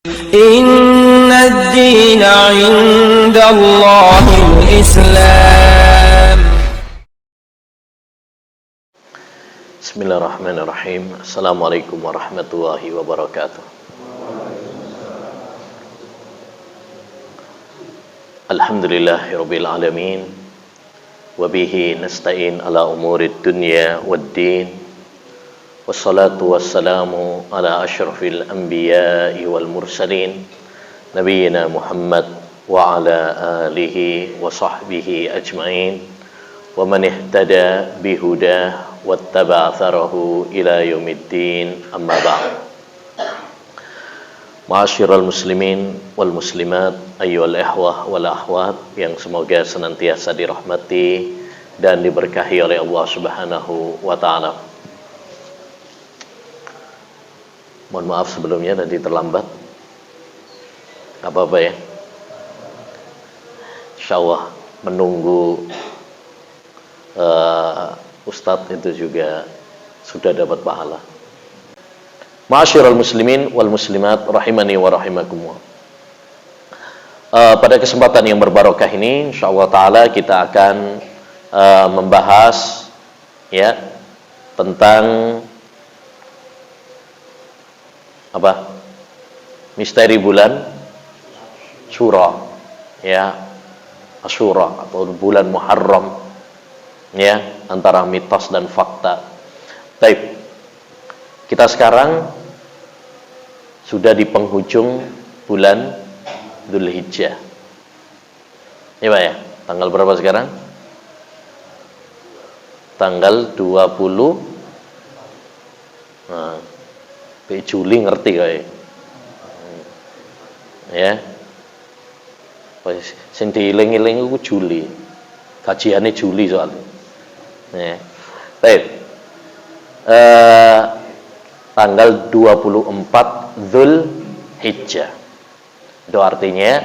Inna ad-dina 'inda Allahil Islam. Bismillahirrahmanirrahim. Assalamualaikum warahmatullahi wabarakatuh. Alhamdulillahirabbil alamin. Wa bihi nasta'in ala umurid dunya waddin. Wassalatu wassalamu ala asyrafil anbiya'i wal mursalin nabiyyina Muhammad wa ala alihi wa sahbihi ajma'in wa man ihtada bihudah wattaba'a atharahu ila yaumiddin, amma ba'd. Ma'asyiral muslimin wal muslimat, ayyuhal ikhwah wal akhwat yang semoga senantiasa dirahmati dan diberkahi oleh Allah Subhanahu wa taala. Mohon maaf sebelumnya tadi terlambat. Apa-apa ya. Insyaallah menunggu Ustadz itu juga sudah dapat pahala. Ma'asyiral muslimin wal muslimat rahimani wa rahimakumullah. Pada kesempatan yang berbarokah ini insyaallah taala kita akan membahas ya tentang apa? Misteri bulan Syura ya, Asyura atau bulan Muharram ya, antara mitos dan fakta. Baik. Kita sekarang sudah di penghujung bulan Dzulhijjah. Ya, Pak ya. Tanggal berapa sekarang? Tanggal 20. Nah, Juli ngerti kayak. Ya. Sing dieling-eling iku Juli. Kajiannya Juli soalnya. Ya. Baik. Tanggal 24 Dzulhijjah. Itu artinya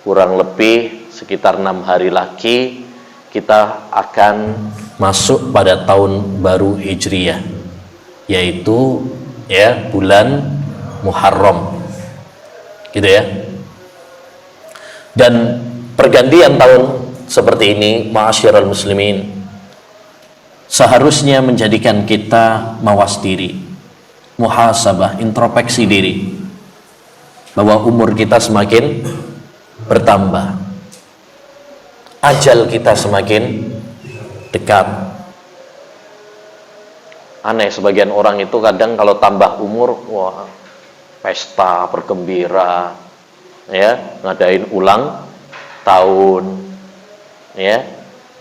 kurang lebih sekitar 6 hari lagi kita akan masuk pada tahun baru Hijriyah, yaitu ya bulan Muharram. Gitu ya. Dan pergantian tahun seperti ini, ma'asyiral muslimin, seharusnya menjadikan kita mawas diri, muhasabah, introspeksi diri, bahwa umur kita semakin bertambah, ajal kita semakin dekat. Aneh, sebagian orang itu kadang kalau tambah umur, wah, pesta, bergembira, ya, ngadain ulang tahun, ya.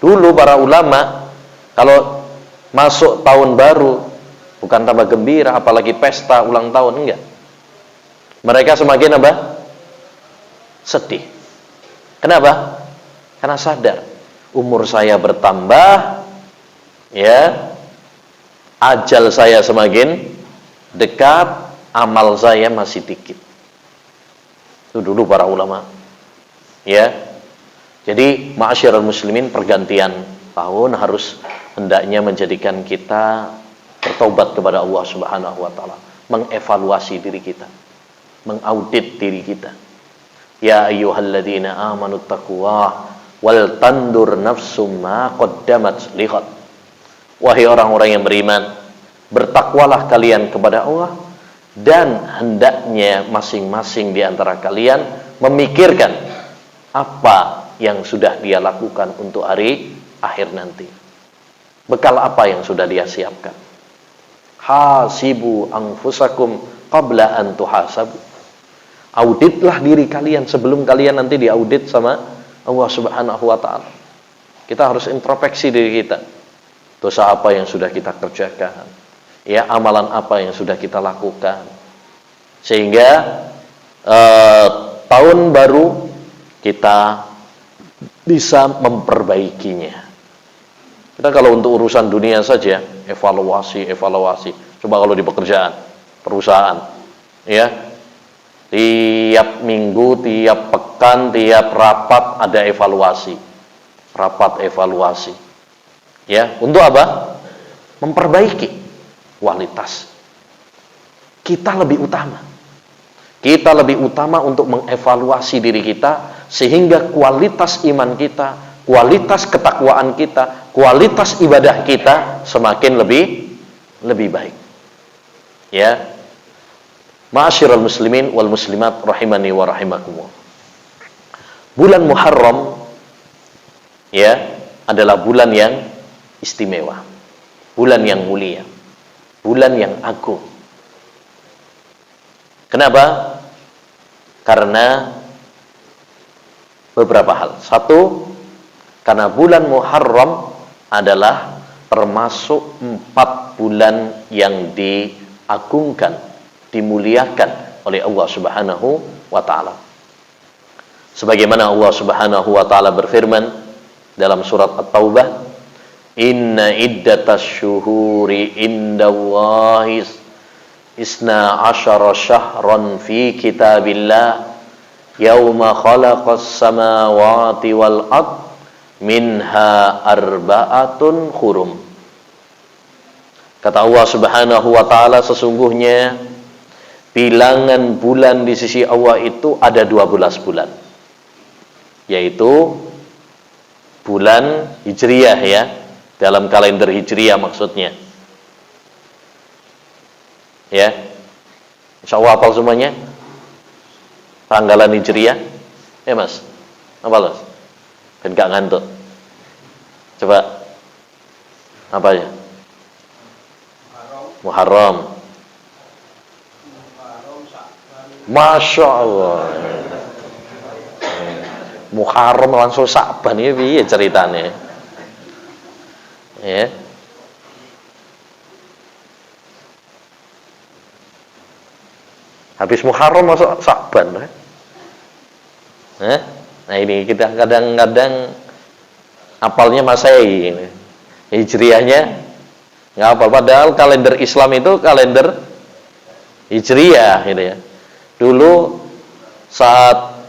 Dulu para ulama kalau masuk tahun baru bukan tambah gembira, apalagi pesta ulang tahun, enggak. Mereka semakin apa? Sedih. Kenapa? Karena sadar umur saya bertambah, ya, ajal saya semakin dekat, amal saya masih dikit. Itu dulu para ulama. Ya. Jadi ma'asyiral muslimin, pergantian tahun harus hendaknya menjadikan kita bertaubat kepada Allah Subhanahu wa taala, mengevaluasi diri kita, mengaudit diri kita. Ya ayyuhalladzina amanu taqwa wal tandur nafsum ma qaddamat liqad. Wahai orang-orang yang beriman, bertakwalah kalian kepada Allah, dan hendaknya masing-masing di antara kalian memikirkan apa yang sudah dia lakukan untuk hari akhir nanti. Bekal apa yang sudah dia siapkan. Hasibu anfusakum qabla an tuhasabu. Auditlah diri kalian sebelum kalian nanti diaudit sama Allah Subhanahu wa taala. Kita harus introspeksi diri kita. Dosa apa yang sudah kita kerjakan? Ya, amalan apa yang sudah kita lakukan? Sehingga tahun baru kita bisa memperbaikinya. Kita kalau untuk urusan dunia saja, evaluasi. Coba kalau di pekerjaan, perusahaan, ya, tiap minggu, tiap pekan, tiap rapat ada evaluasi. Rapat evaluasi. Ya, untuk apa? Memperbaiki kualitas. Kita lebih utama. Kita lebih utama untuk mengevaluasi diri kita sehingga kualitas iman kita, kualitas ketakwaan kita, kualitas ibadah kita semakin lebih baik. Ya. Ma'asyiral muslimin wal muslimat rahimani wa rahimakumullah. Bulan Muharram ya adalah bulan yang istimewa, bulan yang mulia, bulan yang agung. Kenapa? Karena beberapa hal. Satu, karena bulan Muharram adalah termasuk 4 bulan yang diagungkan, dimuliakan oleh Allah Subhanahu wa ta'ala. Sebagaimana Allah Subhanahu wa ta'ala berfirman dalam surat At-Taubah, "Inna iddatas syuhuri indallahi isna asyara syahran fi kitabillah yauma khalaqas samawati wal ard minha arba'atun hurum." Kata Allah Subhanahu wa ta'ala, sesungguhnya bilangan bulan di sisi Allah itu ada 12 bulan, yaitu bulan Hijriyah ya, dalam kalender Hijriyah maksudnya. Ya, insyaallah hafal semuanya tanggalan Hijriyah ya mas, hafal mas, ben gak ngantuk. Coba apa ya? Muharram, Masya Allah. Muharram langsung Sa'ban ini piye ceritanya ya. Habis Muharram masuk Sa'ban ya? Nah ini kita kadang-kadang apalnya Masehi, Hijriyahnya nggak apa, padahal kalender Islam itu kalender Hijriyah gitu ya. Dulu saat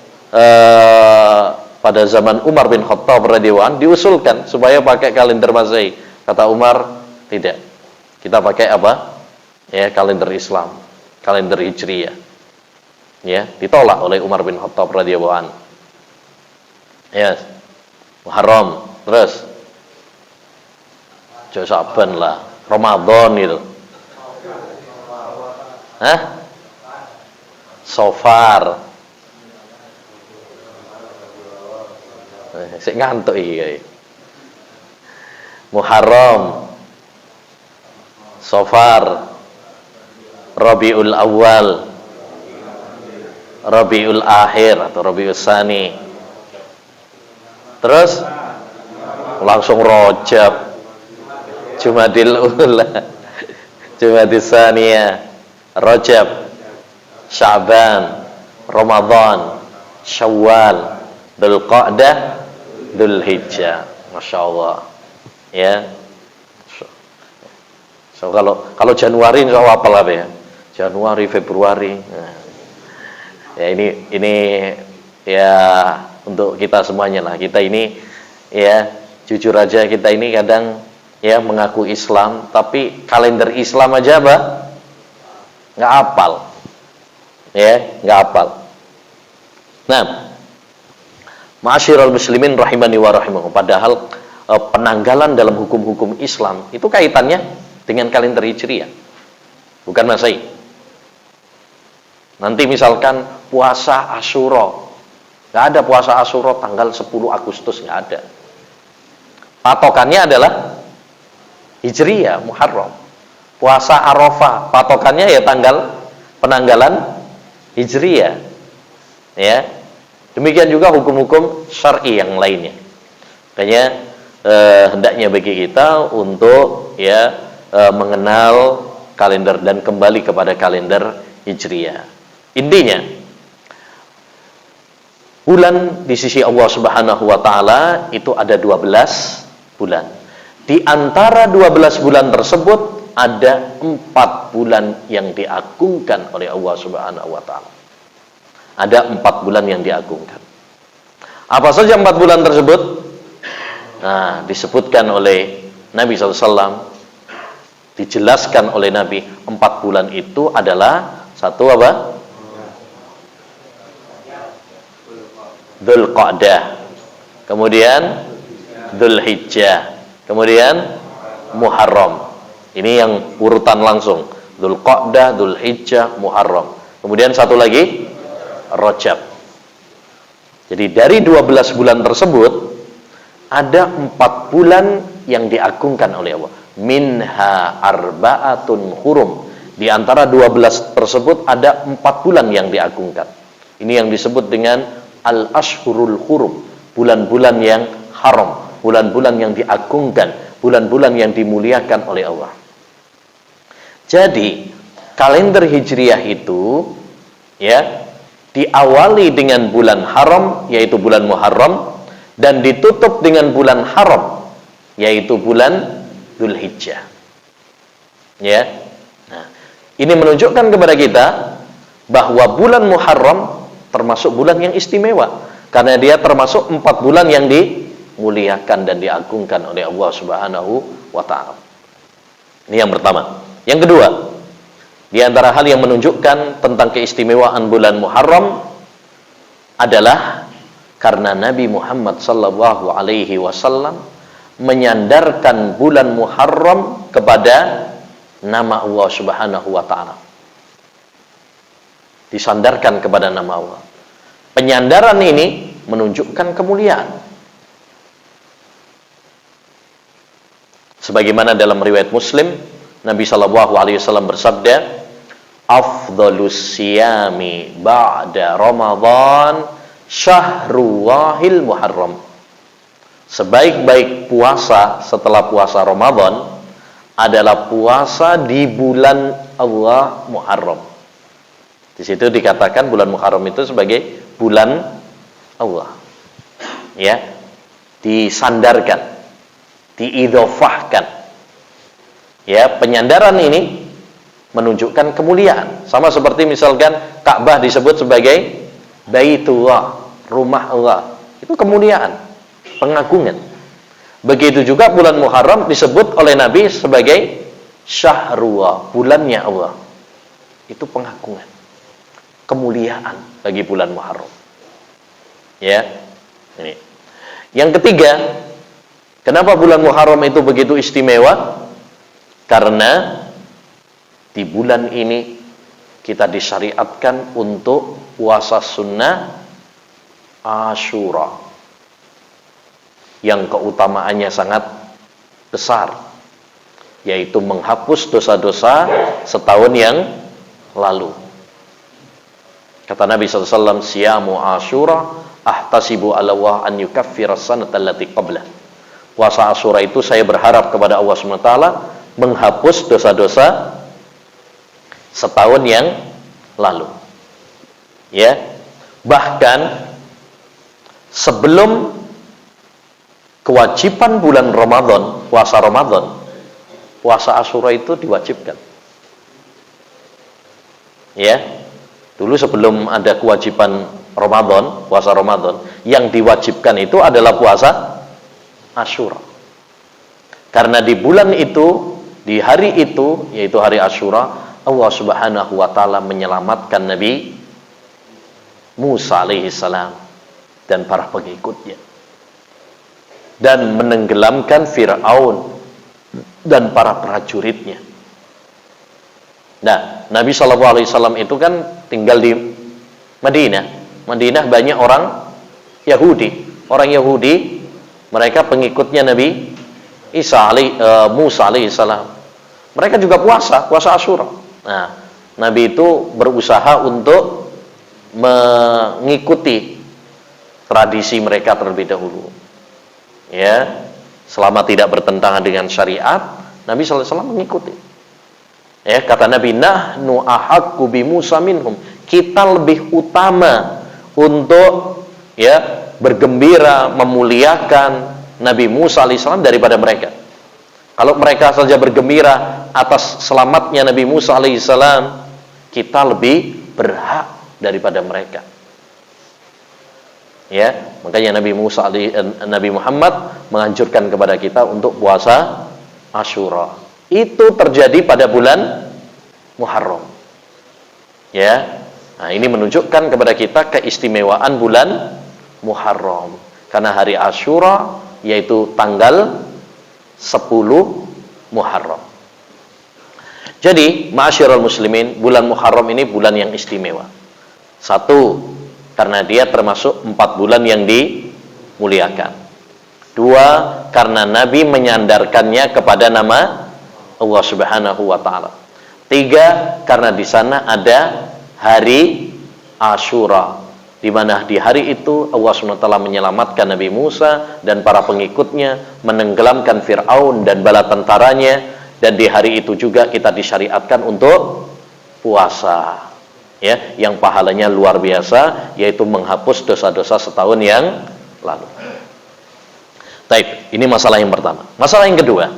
pada zaman Umar bin Khattab radhiyallahu anhu diusulkan supaya pakai kalender Masehi. Kata Umar, tidak. Kita pakai apa? Ya, kalender Islam, kalender Hijriyah. Ya, ditolak oleh Umar bin Khattab radhiyallahu anhu. Ya, Muharram, terus Sa'ban lah, Ramadan itu. Hah? Sofar. Sik ngantuk iki. Muharram, Sofar, Rabiul Awal, Rabiul Akhir atau Rabiul Tsani. Terus langsung Rajab, Jumadil Ula, Jumadil Tsaniyah, Rajab, Sya'ban, Ramadan, Syawal, Dzulqa'dah, Dzulhijjah. Masya Allah. Ya. So kalau Januari insya Allah apa lah ya? Januari, Februari. Nah. Ya ini ya untuk kita semuanya lah. Kita ini ya jujur aja, kita ini kadang ya mengaku Islam tapi kalender Islam aja apa? Nggak hafal. Ya, nggak hafal. Nah, ma'asyiral muslimin rahimani wa rahimakumullah. Padahal penanggalan dalam hukum-hukum Islam itu kaitannya dengan kalender Hijriyah, bukan Masehi. Nanti misalkan puasa Asyura, nggak ada puasa Asyura tanggal 10 Agustus, nggak ada. Patokannya adalah Hijriyah, Muharram. Puasa Arafah, patokannya ya tanggal penanggalan Hijriyah. Ya. Demikian juga hukum-hukum syar'i yang lainnya. Makanya hendaknya bagi kita untuk ya mengenal kalender dan kembali kepada kalender Hijriyah. Intinya bulan di sisi Allah Subhanahu wa taala itu ada 12 bulan. Di antara 12 bulan tersebut ada 4 bulan yang diagungkan oleh Allah Subhanahu wa taala. Ada 4 bulan yang diagungkan. Apa saja 4 bulan tersebut? Nah, disebutkan oleh Nabi SAW, dijelaskan oleh Nabi, 4 bulan itu adalah satu apa? Dzulqa'dah, kemudian Dzulhijjah, kemudian Muharram. Ini yang urutan langsung. Dzulqa'dah, Dzulhijjah, Muharram. Kemudian satu lagi Rajab. Jadi dari 12 bulan tersebut ada 4 bulan yang diagungkan oleh Allah. Minha arba'atun hurum. Di antara 12 tersebut ada 4 bulan yang diagungkan. Ini yang disebut dengan al-ashhurul hurum, bulan-bulan yang haram, bulan-bulan yang diagungkan, bulan-bulan yang dimuliakan oleh Allah. Jadi kalender Hijriah itu ya diawali dengan bulan haram yaitu bulan Muharram dan ditutup dengan bulan haram yaitu bulan Dzulhijjah. Ya. Nah, ini menunjukkan kepada kita bahwa bulan Muharram termasuk bulan yang istimewa karena dia termasuk 4 bulan yang dimuliakan dan diagungkan oleh Allah Subhanahu wa taala. Ini yang pertama. Yang kedua, di antara hal yang menunjukkan tentang keistimewaan bulan Muharram adalah karena Nabi Muhammad sallallahu alaihi wasallam menyandarkan bulan Muharram kepada nama Allah Subhanahu wa taala. Disandarkan kepada nama Allah. Penyandaran ini menunjukkan kemuliaan. Sebagaimana dalam riwayat Muslim, Nabi sallallahu alaihi wasallam bersabda, "Afdhalus siyami ba'da Ramadan syahrullahil Muharram." Sebaik-baik puasa setelah puasa Ramadan adalah puasa di bulan Allah Muharram. Di situ dikatakan bulan Muharram itu sebagai bulan Allah. Ya. Disandarkan, diidhofahkan. Ya, penyandaran ini menunjukkan kemuliaan. Sama seperti misalkan Ka'bah disebut sebagai Baitullah, rumah Allah. Itu kemuliaan, pengagungan. Begitu juga bulan Muharram disebut oleh Nabi sebagai Syahrullah, bulannya Allah. Itu pengagungan, kemuliaan bagi bulan Muharram. Ya. Ini. Yang ketiga, kenapa bulan Muharram itu begitu istimewa? Karena di bulan ini kita disyariatkan untuk puasa sunnah Asyura yang keutamaannya sangat besar, yaitu menghapus dosa-dosa setahun yang lalu. Kata Nabi SAW, "Siyamu Asyura ahtasibu ala Allah an yukaffira sanata allati qablah." Puasa Asyura itu saya berharap kepada Allah SWT menghapus dosa-dosa setahun yang lalu. Ya. Bahkan sebelum kewajiban bulan Ramadan, puasa Ramadan, puasa Asyura itu diwajibkan. Ya. Dulu sebelum ada kewajiban Ramadan, puasa Ramadan, yang diwajibkan itu adalah puasa Asyura. Karena di bulan itu, di hari itu, yaitu hari Asyura, Allah Subhanahu wa taala menyelamatkan Nabi Musa alaihi salam dan para pengikutnya, dan menenggelamkan Fir'aun dan para prajuritnya. Nah, Nabi SAW itu kan tinggal di Madinah. Madinah banyak orang Yahudi. Orang Yahudi, mereka pengikutnya Nabi Musa alaihissalam. Mereka juga puasa Asyura. Nah, Nabi itu berusaha untuk mengikuti tradisi mereka terlebih dahulu. Ya, selama tidak bertentangan dengan syariat, Nabi SAW mengikuti. Ya, kata Nabi, "Nahnu ahaqqu bi Musa minhum." Kita lebih utama untuk ya bergembira memuliakan Nabi Musa alaihissalam daripada mereka. Kalau mereka saja bergembira atas selamatnya Nabi Musa alaihissalam, kita lebih berhak daripada mereka. Ya, makanya Nabi Muhammad menganjurkan kepada kita untuk puasa Asyura. Itu terjadi pada bulan Muharram. Ya. Nah, ini menunjukkan kepada kita keistimewaan bulan Muharram. Karena hari Asyura yaitu tanggal 10 Muharram. Jadi, ma'asyiral muslimin, bulan Muharram ini bulan yang istimewa. Satu, karena dia termasuk 4 bulan yang dimuliakan. Dua, karena Nabi menyandarkannya kepada nama Allah Subhanahu wa taala. Tiga, karena di sana ada hari Asyura, di mana di hari itu Allah SWT menyelamatkan Nabi Musa dan para pengikutnya, menenggelamkan Fir'aun dan bala tentaranya, dan di hari itu juga kita disyariatkan untuk puasa, ya, yang pahalanya luar biasa, yaitu menghapus dosa-dosa setahun yang lalu. Baik, ini masalah yang pertama. Masalah yang kedua,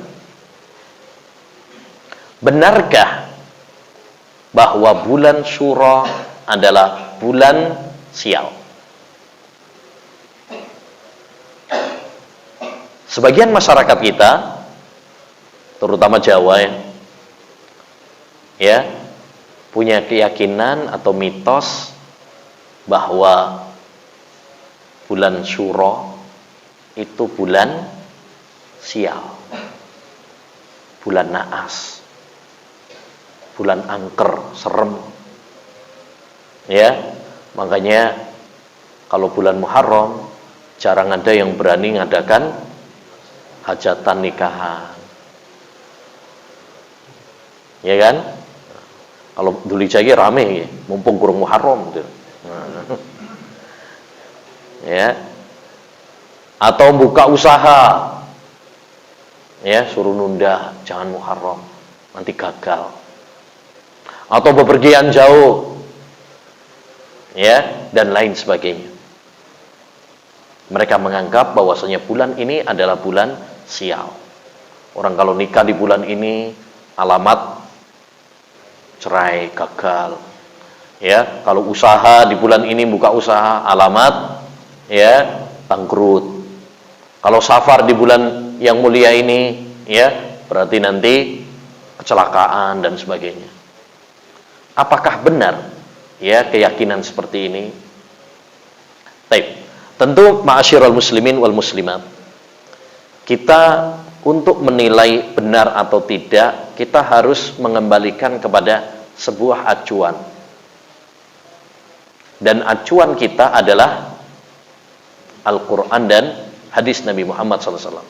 benarkah bahwa bulan Syura adalah bulan sial? Sebagian masyarakat kita, terutama Jawa ya, punya keyakinan atau mitos bahwa bulan Syura itu bulan sial, bulan naas, bulan angker, serem. Ya, makanya kalau bulan Muharram jarang ada yang berani ngadakan hajatan nikahan. Ya kan? Kalau dulu jagi rame ya, mumpung kurang Muharram gitu. Ya. Atau buka usaha. Ya, suruh nunda, jangan Muharram, nanti gagal. Atau bepergian jauh. Ya, dan lain sebagainya. Mereka menganggap bahwasanya bulan ini adalah bulan sial. Orang kalau nikah di bulan ini alamat cerai, gagal. Ya, kalau usaha di bulan ini buka usaha alamat ya bangkrut. Kalau safar di bulan yang mulia ini ya berarti nanti kecelakaan dan sebagainya. Apakah benar ya keyakinan seperti ini? Baik, tentu ma'asyiral muslimin wal muslimat, kita untuk menilai benar atau tidak, kita harus mengembalikan kepada sebuah acuan. Dan acuan kita adalah Al-Quran dan hadis Nabi Muhammad SAW.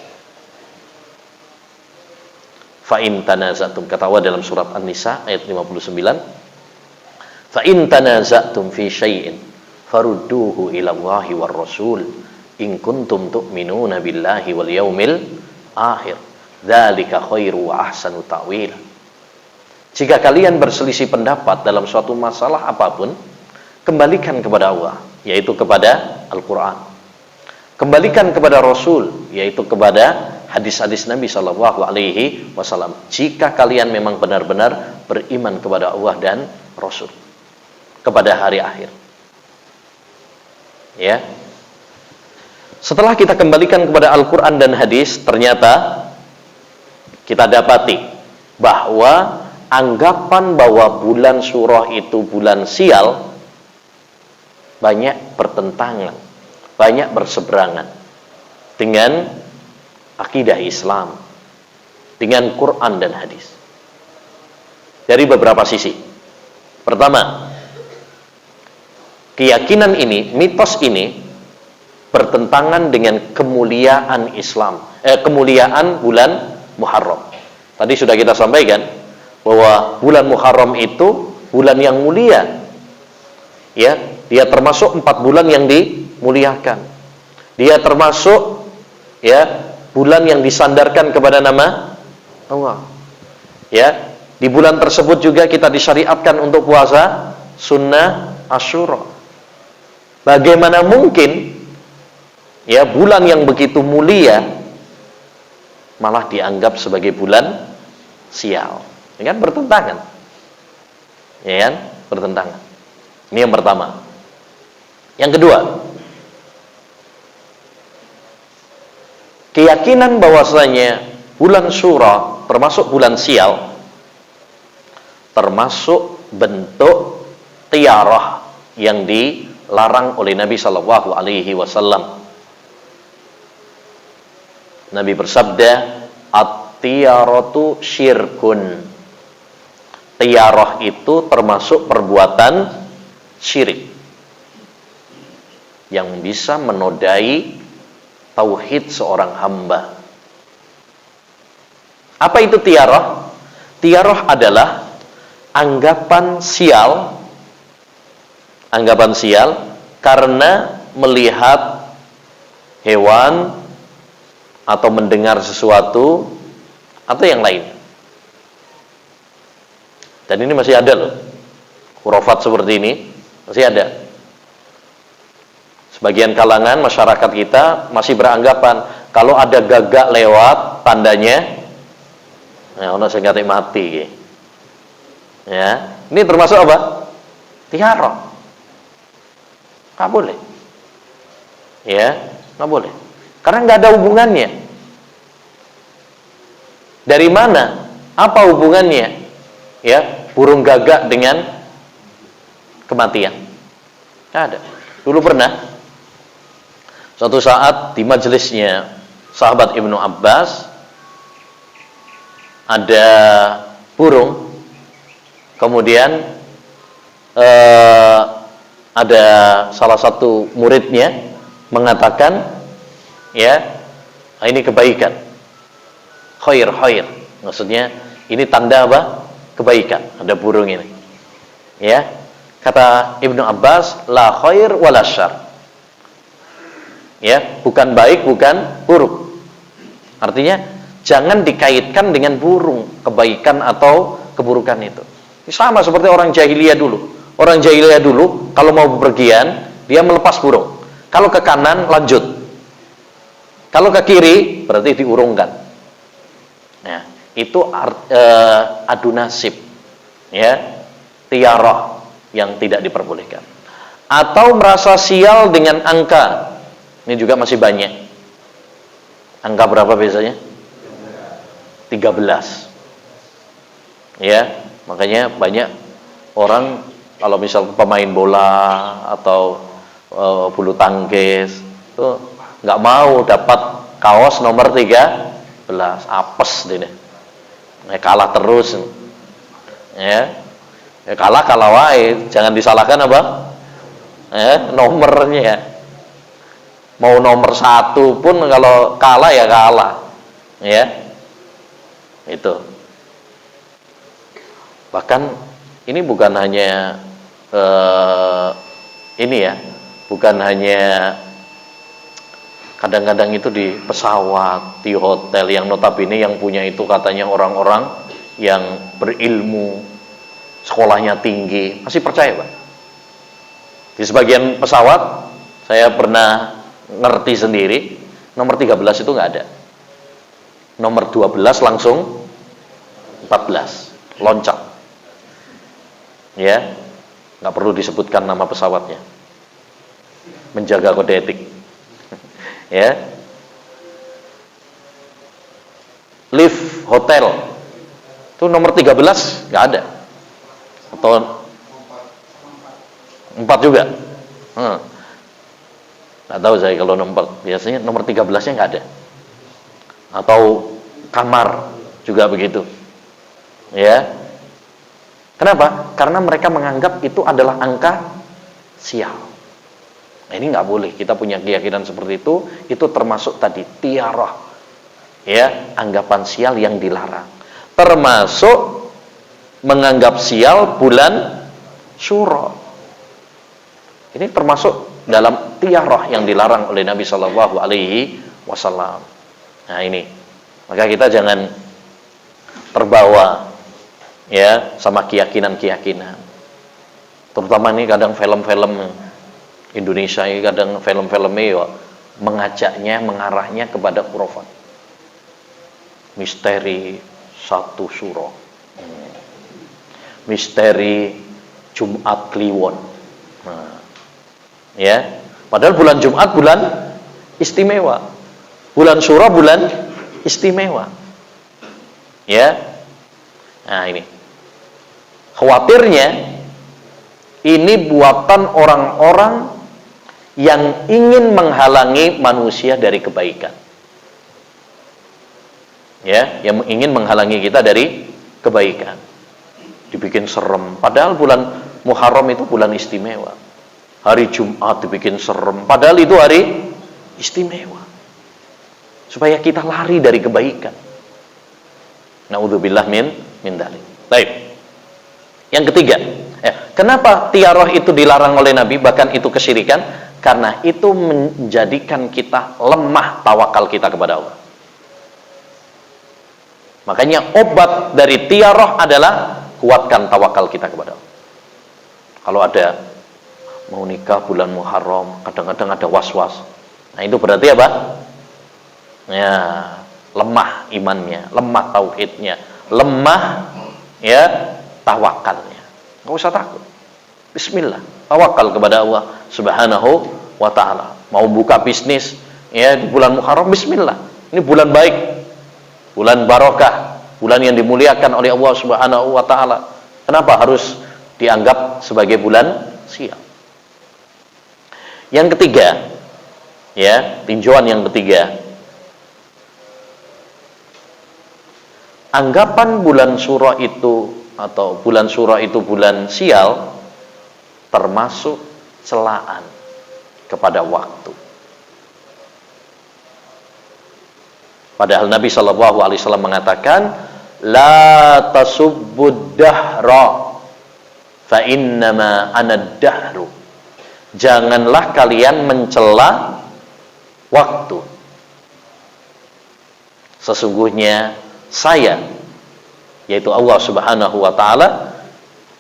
Fa'in tanazatum, kata Allah dalam surat An-Nisa ayat 59, fa'in tanazatum fi syai'in farudduhu ilallahi war rasul in kuntum tu'minuna billahi wal yaumil akhir dzalika khairu wa ahsanu ta'wila. Jika kalian berselisih pendapat dalam suatu masalah apapun, kembalikan kepada Allah, yaitu kepada Al-Quran. Kembalikan kepada Rasul, yaitu kepada hadis-hadis Nabi Shallallahu Alaihi Wasallam. Jika kalian memang benar-benar beriman kepada Allah dan Rasul, kepada hari akhir. Ya. Setelah kita kembalikan kepada Al-Quran dan hadis, ternyata kita dapati bahwa anggapan bahwa bulan Syura itu bulan sial banyak bertentangan, banyak berseberangan dengan akidah Islam, dengan Quran dan hadis. Dari beberapa sisi. Pertama, keyakinan ini, mitos ini bertentangan dengan kemuliaan Islam, kemuliaan bulan Muharram. Tadi sudah kita sampaikan bahwa bulan Muharram itu bulan yang mulia. Ya, dia termasuk 4 bulan yang dimuliakan. Dia termasuk ya bulan yang disandarkan kepada nama Allah. Ya, di bulan tersebut juga kita disyariatkan untuk puasa sunnah Asyura. Bagaimana mungkin ya bulan yang begitu mulia malah dianggap sebagai bulan sial? Ini kan bertentangan. Ya kan? Bertentangan. Ini yang pertama. Yang kedua, keyakinan bahwasanya bulan Syura termasuk bulan sial, termasuk bentuk tiarah yang dilarang oleh Nabi Shallallahu Alaihi Wasallam. Nabi bersabda, at-tiyaratu syirkun. Tiarah itu termasuk perbuatan syirik yang bisa menodai tauhid seorang hamba. Apa itu tiarah? Tiarah adalah anggapan sial karena melihat hewan atau mendengar sesuatu atau yang lain. Dan ini masih ada loh, khurafat seperti ini masih ada. Sebagian kalangan masyarakat kita masih beranggapan kalau ada gagak lewat, tandanya ono sing kate mati. Ya, ini termasuk apa? Tiarah. Nggak boleh. Ya, nggak boleh. Karena nggak ada hubungannya. Dari mana? Apa hubungannya? Ya, burung gagak dengan kematian? Nggak ada. Dulu pernah, suatu saat di majelisnya sahabat Ibnu Abbas, ada burung, kemudian ada salah satu muridnya mengatakan, ya, ini kebaikan, khair, maksudnya ini tanda apa? Kebaikan, ada burung ini. Ya, kata Ibnu Abbas, la khair wala syarr. Ya, bukan baik, bukan buruk. Artinya jangan dikaitkan dengan burung, kebaikan atau keburukan itu. Ini sama seperti orang jahiliyah dulu. Orang jahiliyah dulu kalau mau bepergian, dia melepas burung. Kalau ke kanan lanjut. Kalau ke kiri berarti diurungkan. Nah, itu adu nasib. Ya, tiarah yang tidak diperbolehkan. Atau merasa sial dengan angka. Ini juga masih banyak. Angka berapa biasanya? 13. Ya, makanya banyak orang kalau misal pemain bola atau bulu tangkis itu nggak mau dapat kaos nomor 13, apes deh. Kalah terus. Ya, kalah wae, jangan disalahkan apa? Nomornya. Mau nomor 1 pun kalau kalah ya kalah. Ya. Itu. Bahkan ini bukan hanya bukan hanya kadang-kadang itu di pesawat, di hotel yang notabene yang punya itu katanya orang-orang yang berilmu, sekolahnya tinggi, masih percaya, Pak. Di sebagian pesawat saya pernah ngerti sendiri, nomor 13 itu nggak ada. Nomor 12 langsung 14, loncat. Ya, nggak perlu disebutkan nama pesawatnya. Menjaga kode etik. Ya. Lift hotel itu nomor 13 nggak ada. Atau 4 juga. Nggak tahu saya kalau nomor 4. Biasanya nomor 13-nya nggak ada. Atau kamar juga begitu. Ya. Kenapa? Karena mereka menganggap itu adalah angka sial. Nah, ini nggak boleh. Kita punya keyakinan seperti itu termasuk tadi tiarah. Ya, anggapan sial yang dilarang. Termasuk menganggap sial bulan Syura. Ini termasuk dalam tiarah yang dilarang oleh Nabi Shallallahu Alaihi Wasallam. Nah ini, maka kita jangan terbawa ya sama keyakinan-keyakinan. Terutama ini kadang film-film Indonesia ini kadang film-filmnya ya mengajaknya, mengarahnya kepada khurafat. Misteri 1 Syura. Misteri Jumat Kliwon. Nah, ya, padahal bulan Jumat bulan istimewa. Bulan Syura bulan istimewa. Ya. Nah, ini. Khawatirnya ini buatan orang-orang yang ingin menghalangi manusia dari kebaikan. Ya, yang ingin menghalangi kita dari kebaikan. Dibikin serem. Padahal bulan Muharram itu bulan istimewa. Hari Jumat dibikin serem. Padahal itu hari istimewa. Supaya kita lari dari kebaikan. Na'udzubillah min dzalik. Baik. Yang ketiga, kenapa tiarah itu dilarang oleh Nabi, bahkan itu kesyirikan? Karena itu menjadikan kita lemah tawakal kita kepada Allah. Makanya obat dari tiarah adalah kuatkan tawakal kita kepada Allah. Kalau ada mau nikah bulan Muharram, kadang-kadang ada was-was. Nah, itu berarti apa? Ya, lemah imannya, lemah tauhidnya, lemah ya tawakalnya. Enggak usah takut. Bismillah, tawakal kepada Allah Subhanahu wa taala. Mau buka bisnis ya di bulan Muharram, bismillah. Ini bulan baik. Bulan barokah, bulan yang dimuliakan oleh Allah Subhanahu wa taala. Kenapa harus dianggap sebagai bulan sial? Yang ketiga, ya, tinjauan yang ketiga. Anggapan bulan Syura itu atau bulan Syura itu bulan sial termasuk celaan kepada waktu. Padahal Nabi SAW mengatakan, la tasubbud dahra fa innama ana dahru. Janganlah kalian mencela waktu. Sesungguhnya saya, yaitu Allah Subhanahu wa taala,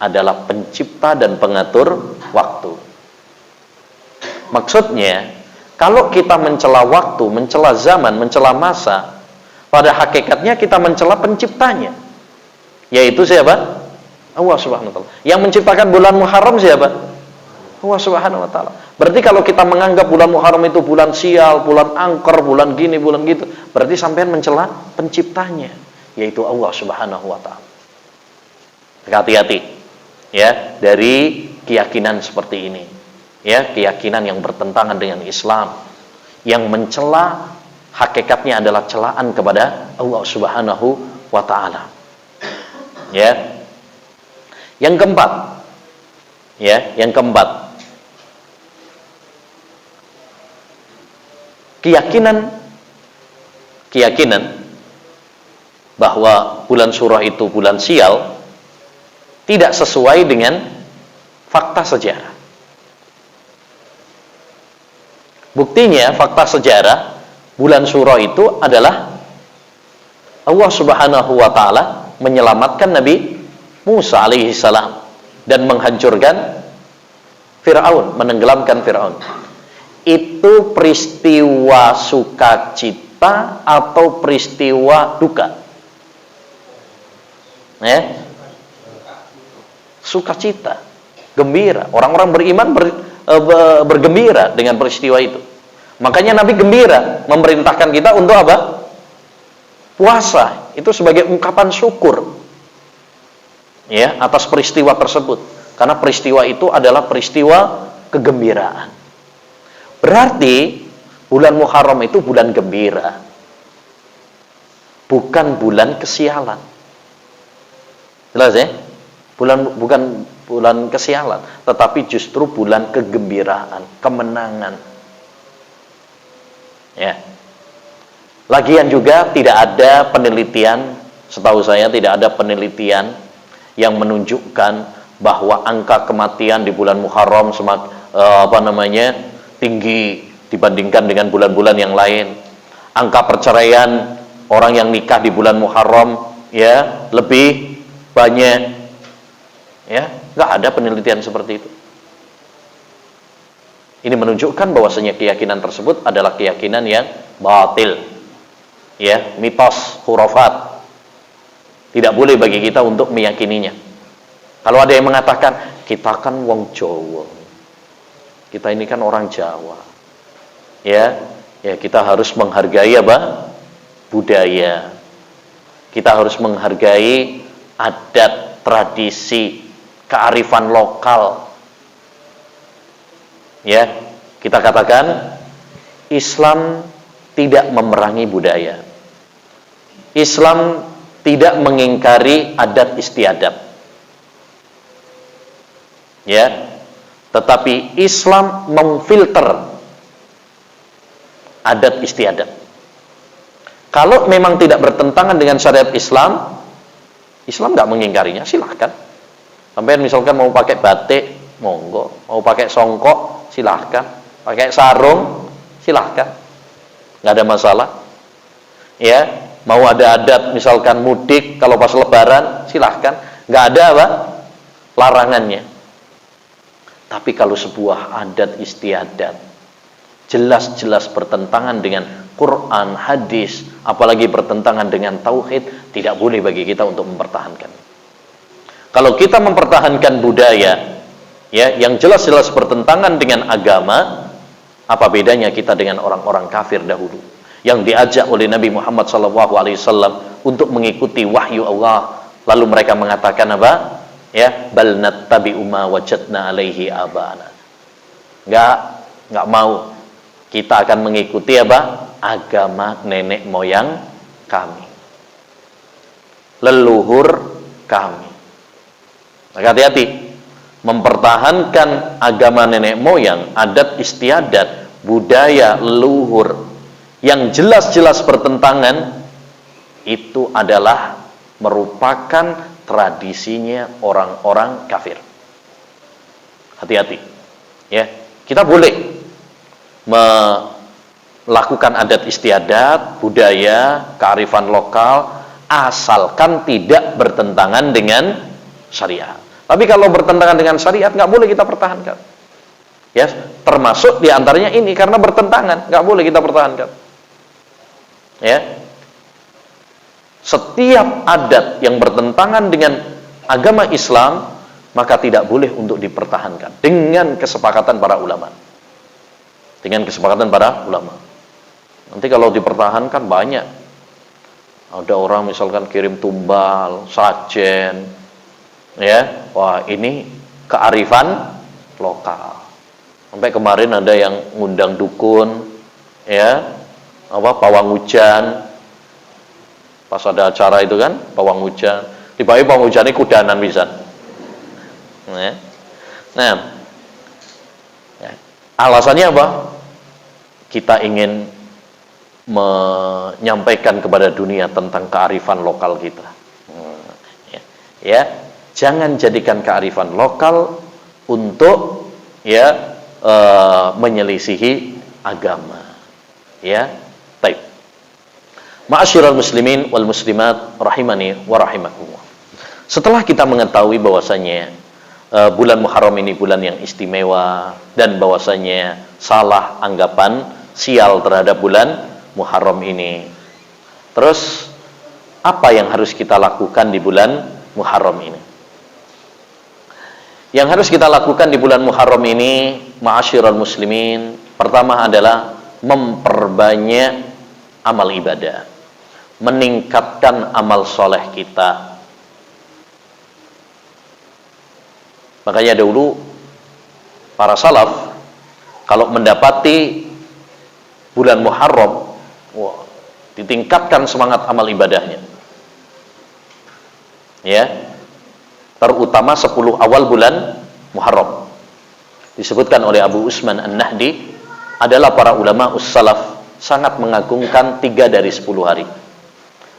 adalah pencipta dan pengatur waktu. Maksudnya, kalau kita mencela waktu, mencela zaman, mencela masa, pada hakikatnya kita mencela penciptanya. Yaitu siapa? Allah Subhanahu wa taala. Yang menciptakan bulan Muharram siapa? Allah Subhanahu wa taala. Berarti kalau kita menganggap bulan Muharram itu bulan sial, bulan angker, bulan gini, bulan gitu, berarti sampean mencela penciptanya, yaitu Allah Subhanahu wa taala. Hati-hati ya dari keyakinan seperti ini. Ya, keyakinan yang bertentangan dengan Islam, yang mencela hakikatnya adalah celaan kepada Allah Subhanahu wa taala. Ya. Yang keempat. Ya, yang keempat. Keyakinan bahwa bulan Syura itu bulan sial tidak sesuai dengan fakta sejarah. Buktinya fakta sejarah bulan Syura itu adalah Allah Subhanahu wa taala menyelamatkan Nabi Musa alaihi salam dan menghancurkan Firaun, menenggelamkan Firaun. Itu peristiwa sukacita atau peristiwa duka? Sukacita, gembira. Orang-orang beriman bergembira dengan peristiwa itu. Makanya Nabi gembira memerintahkan kita untuk apa? Puasa. Itu sebagai ungkapan syukur ya atas peristiwa tersebut. Karena peristiwa itu adalah peristiwa kegembiraan. Berarti bulan Muharram itu bulan gembira. Bukan bulan kesialan. Jelas ya? Bukan bulan kesialan, tetapi justru bulan kegembiraan, kemenangan. Ya. Lagian juga tidak ada penelitian, setahu saya tidak ada penelitian yang menunjukkan bahwa angka kematian di bulan Muharram tinggi dibandingkan dengan bulan-bulan yang lain. Angka perceraian orang yang nikah di bulan Muharram ya lebih banyak. Ya, nggak ada penelitian seperti itu. Ini menunjukkan bahwasanya keyakinan tersebut adalah keyakinan yang batil. Ya, mitos, khurafat. Tidak boleh bagi kita untuk meyakininya. Kalau ada yang mengatakan, kita kan wong Jawa. Kita ini kan orang Jawa. Ya, kita harus menghargai apa? Budaya. Kita harus menghargai adat, tradisi, kearifan lokal. Ya, kita katakan Islam tidak memerangi budaya. Islam tidak mengingkari adat istiadat. Ya. Tetapi Islam memfilter adat istiadat. Kalau memang tidak bertentangan dengan syariat Islam, Islam nggak mengingkarinya, silahkan. Sampai misalkan mau pakai batik, monggo. Mau pakai songkok, silahkan. Pakai sarung, silahkan. Nggak ada masalah. Ya, mau ada adat misalkan mudik kalau pas Lebaran, silahkan. Nggak ada apa? Larangannya. Tapi kalau sebuah adat istiadat jelas-jelas bertentangan dengan Quran, hadis, apalagi bertentangan dengan tauhid, tidak boleh bagi kita untuk mempertahankan. Kalau kita mempertahankan budaya ya yang jelas-jelas bertentangan dengan agama, apa bedanya kita dengan orang-orang kafir dahulu yang diajak oleh Nabi Muhammad SAW untuk mengikuti wahyu Allah, lalu mereka mengatakan apa? Ya, bal nattabi'u ma wajadna alaihi abana. Enggak mau. Kita akan mengikuti apa? Agama nenek moyang kami. Leluhur kami. Maka hati-hati. Mempertahankan agama nenek moyang, adat istiadat, budaya leluhur yang jelas-jelas bertentangan, itu adalah merupakan tradisinya orang-orang kafir. Hati-hati. Ya, kita boleh melakukan adat istiadat, budaya, kearifan lokal, asalkan tidak bertentangan dengan syariat. Tapi kalau bertentangan dengan syariat, nggak boleh kita pertahankan. Ya, termasuk diantaranya ini karena bertentangan, nggak boleh kita pertahankan. Ya, setiap adat yang bertentangan dengan agama Islam maka tidak boleh untuk dipertahankan dengan kesepakatan para ulama. Dengan kesepakatan para ulama. Nanti kalau dipertahankan banyak. Ada orang misalkan kirim tumbal, sajen, ya, wah ini kearifan lokal. Sampai kemarin ada yang ngundang dukun, ya, pawang hujan. Pas ada acara itu kan, pawang hujan. Tiba-tiba pawang hujan ini kudanan bisa. Nah, alasannya apa? Kita ingin menyampaikan kepada dunia tentang kearifan lokal kita. Ya, jangan jadikan kearifan lokal untuk ya menyelisihi agama. Ya, baik. Ma'asyiral muslimin wal muslimat rahimani wa rahimakumullah. Setelah kita mengetahui bahwasanya bulan Muharram ini bulan yang istimewa dan bahwasanya salah anggapan sial terhadap bulan Muharram ini. Terus apa yang harus kita lakukan di bulan Muharram ini? Yang harus kita lakukan di bulan Muharram ini, ma'asyiral muslimin, pertama adalah memperbanyak amal ibadah, meningkatkan amal soleh kita. Makanya dahulu para salaf kalau mendapati bulan Muharram, wah, ditingkatkan semangat amal ibadahnya. Ya. Terutama 10 awal bulan Muharram. Disebutkan oleh Abu Usman An-Nahdi, adalah para ulama us-salaf sangat mengagungkan 3 dari 10 hari.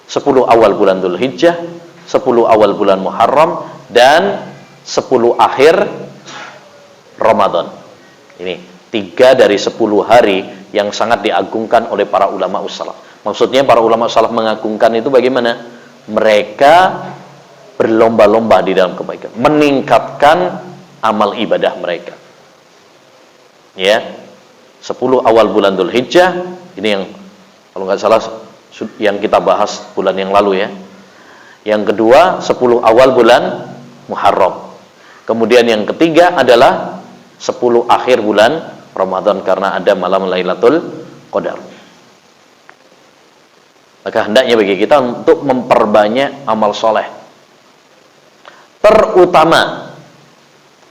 10 awal bulan Dzulhijjah, 10 awal bulan Muharram, dan 10 akhir Ramadan. Ini 3 dari 10 hari yang sangat diagungkan oleh para ulama us-salaf. Maksudnya para ulama salaf mengagungkan itu bagaimana? Mereka berlomba-lomba di dalam kebaikan, meningkatkan amal ibadah mereka. Ya. 10 awal bulan Dzulhijjah, ini yang kalau nggak salah yang kita bahas bulan yang lalu ya. Yang kedua 10 awal bulan Muharram. Kemudian yang ketiga adalah 10 akhir bulan Ramadan karena ada malam Lailatul Qadar. Maka hendaknya bagi kita untuk memperbanyak amal soleh.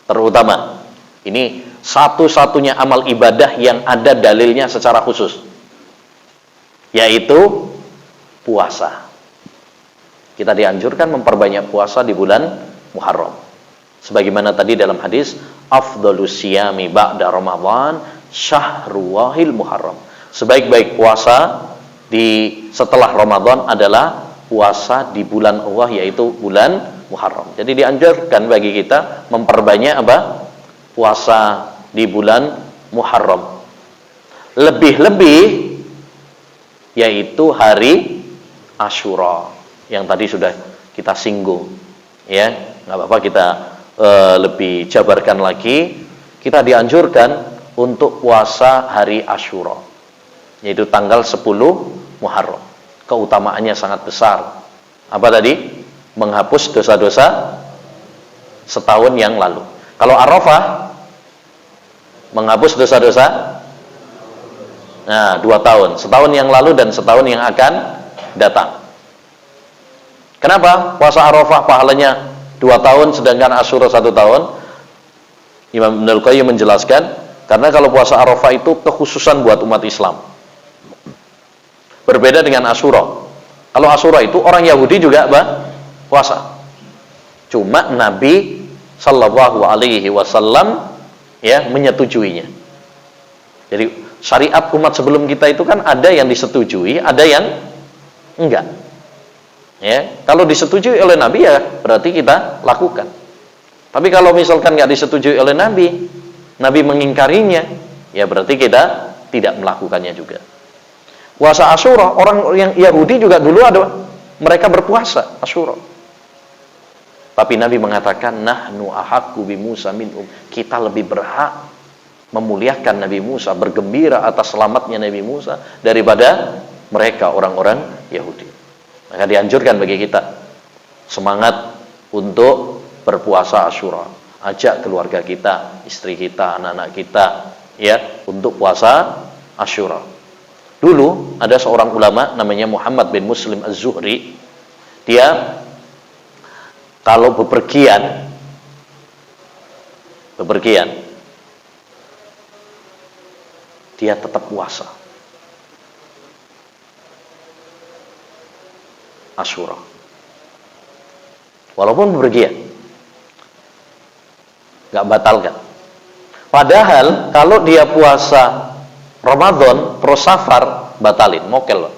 Terutama ini satu-satunya amal ibadah yang ada dalilnya secara khusus, yaitu puasa. Kita dianjurkan memperbanyak puasa di bulan Muharram. Sebagaimana tadi dalam hadis, afdhalus siyami ba'da Ramadan syahruwahil Muharram. Sebaik-baik puasa setelah Ramadan adalah puasa di bulan Allah, yaitu bulan Muharram. Jadi dianjurkan bagi kita memperbanyak apa? Puasa di bulan Muharram. Lebih-lebih yaitu hari Asyura yang tadi sudah kita singgung, ya. Nggak apa-apa kita lebih jabarkan lagi. Kita dianjurkan untuk puasa hari Asyura, yaitu tanggal 10 Muharram. Keutamaannya sangat besar. Apa tadi? Menghapus dosa-dosa setahun yang lalu. Kalau Arafah menghapus dosa-dosa 2 tahun, setahun yang lalu dan setahun yang akan datang. Kenapa puasa Arafah pahalanya 2 tahun sedangkan Asyura 1 tahun? Imam Ibnul Qayyim menjelaskan, karena kalau puasa Arafah itu kekhususan buat umat Islam. Berbeda dengan Asyura. Kalau Asyura itu orang Yahudi juga puasa. Cuma Nabi Shallallahu Alaihi Wasallam menyetujuinya. Jadi syariat umat sebelum kita itu kan ada yang disetujui, ada yang enggak. Ya, kalau disetujui oleh Nabi ya berarti kita lakukan. Tapi kalau misalkan enggak disetujui oleh Nabi, Nabi mengingkarinya, ya berarti kita tidak melakukannya juga. Puasa Asyura, orang yang Yahudi juga dulu ada, mereka berpuasa Asyura. Tapi Nabi mengatakan, nahnu ahaqqu bi Musa minhum. Kita lebih berhak memuliakan Nabi Musa, bergembira atas selamatnya Nabi Musa daripada mereka orang-orang Yahudi. Maka dianjurkan bagi kita semangat untuk berpuasa Asyura. Ajak keluarga kita, istri kita, anak-anak kita, ya, untuk puasa Asyura. Dulu ada seorang ulama namanya Muhammad bin Muslim Az-Zuhri. Dia kalau bepergian dia tetap puasa Asyura. Walaupun bepergian, nggak batalkan. Padahal kalau dia puasa Ramadan terus safar, batalin, mokel loh.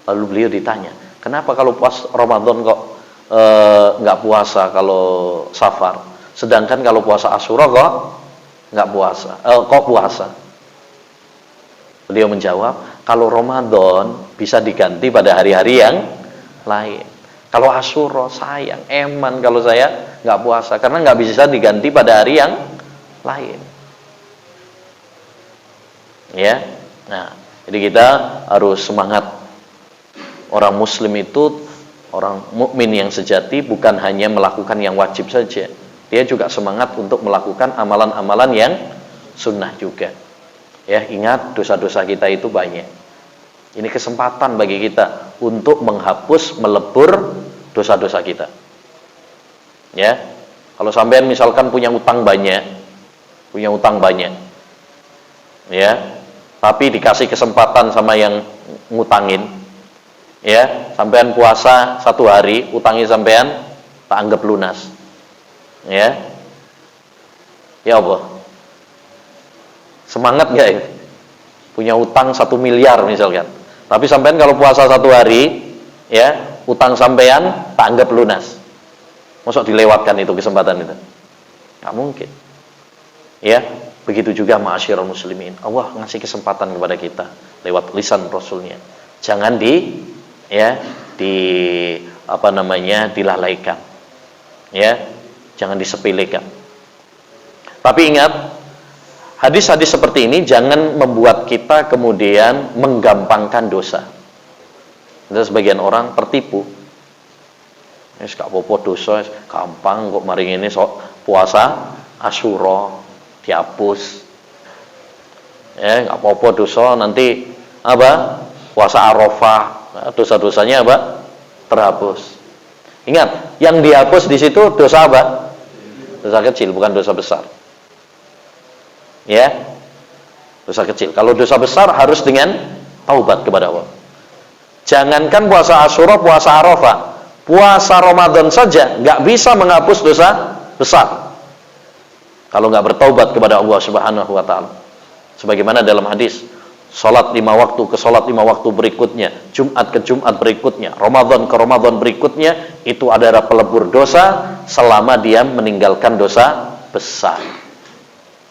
Lalu beliau ditanya, kenapa kalau puasa Ramadan kok nggak puasa kalau safar, sedangkan kalau puasa Asyura kok nggak puasa, kok puasa? Beliau menjawab, kalau Ramadan bisa diganti pada hari-hari yang lain. Kalau Asyura sayang, eman kalau saya nggak puasa karena nggak bisa diganti pada hari yang lain. Ya, nah, jadi kita harus semangat. Orang Muslim itu, orang mukmin yang sejati bukan hanya melakukan yang wajib saja, dia juga semangat untuk melakukan amalan-amalan yang sunnah juga. Ya, ingat dosa-dosa kita itu banyak. Ini kesempatan bagi kita untuk menghapus, melebur dosa-dosa kita. Ya, kalau sampean misalkan punya utang banyak, ya, tapi dikasih kesempatan sama yang ngutangin, ya, sampean puasa 1 hari, utangnya sampean tak anggap lunas, ya Allah, semangat gak ini? Punya utang 1 miliar misalkan, tapi sampean kalau puasa 1 hari, ya, utang sampean tak anggap lunas, masa dilewatkan itu kesempatan itu? Gak mungkin, ya. Begitu juga ma'asyiral muslimin, Allah ngasih kesempatan kepada kita lewat lisan Rasulnya. Jangan dilalaikan, ya, jangan disepelekan. Tapi ingat, hadis-hadis seperti ini jangan membuat kita kemudian menggampangkan dosa. Ada sebagian orang tertipu, gak apa-apa dosa, gampang kok mari ini sok puasa Asyura dihapus, ya nggak apa-apa dosa, nanti puasa Arafah, dosa-dosanya terhapus. Ingat, yang dihapus di situ dosa dosa kecil, bukan dosa besar. Ya, dosa kecil. Kalau dosa besar harus dengan taubat kepada Allah. Jangankan puasa Asyura, puasa Arafah, puasa Ramadan saja nggak bisa menghapus dosa besar kalau nggak bertaubat kepada Allah Subhanahu wa taala. Sebagaimana dalam hadis, salat 5 waktu ke salat 5 waktu berikutnya, Jumat ke Jumat berikutnya, Ramadan ke Ramadan berikutnya, itu adalah pelebur dosa selama dia meninggalkan dosa besar.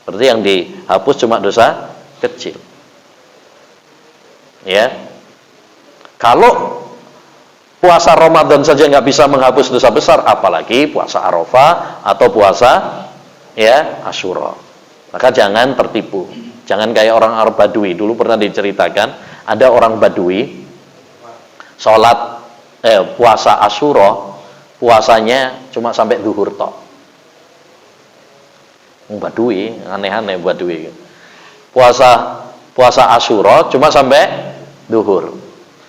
Berarti yang dihapus cuma dosa kecil. Ya. Kalau puasa Ramadan saja nggak bisa menghapus dosa besar, apalagi puasa Arafah atau puasa ya Asyura. Maka jangan tertipu. Jangan kayak orang Arab Badui. Dulu pernah diceritakan, ada orang Badui sholat puasa Asyura, puasanya cuma sampai zuhur tok. Badui, aneh-aneh Badui. Puasa Asyura cuma sampai zuhur.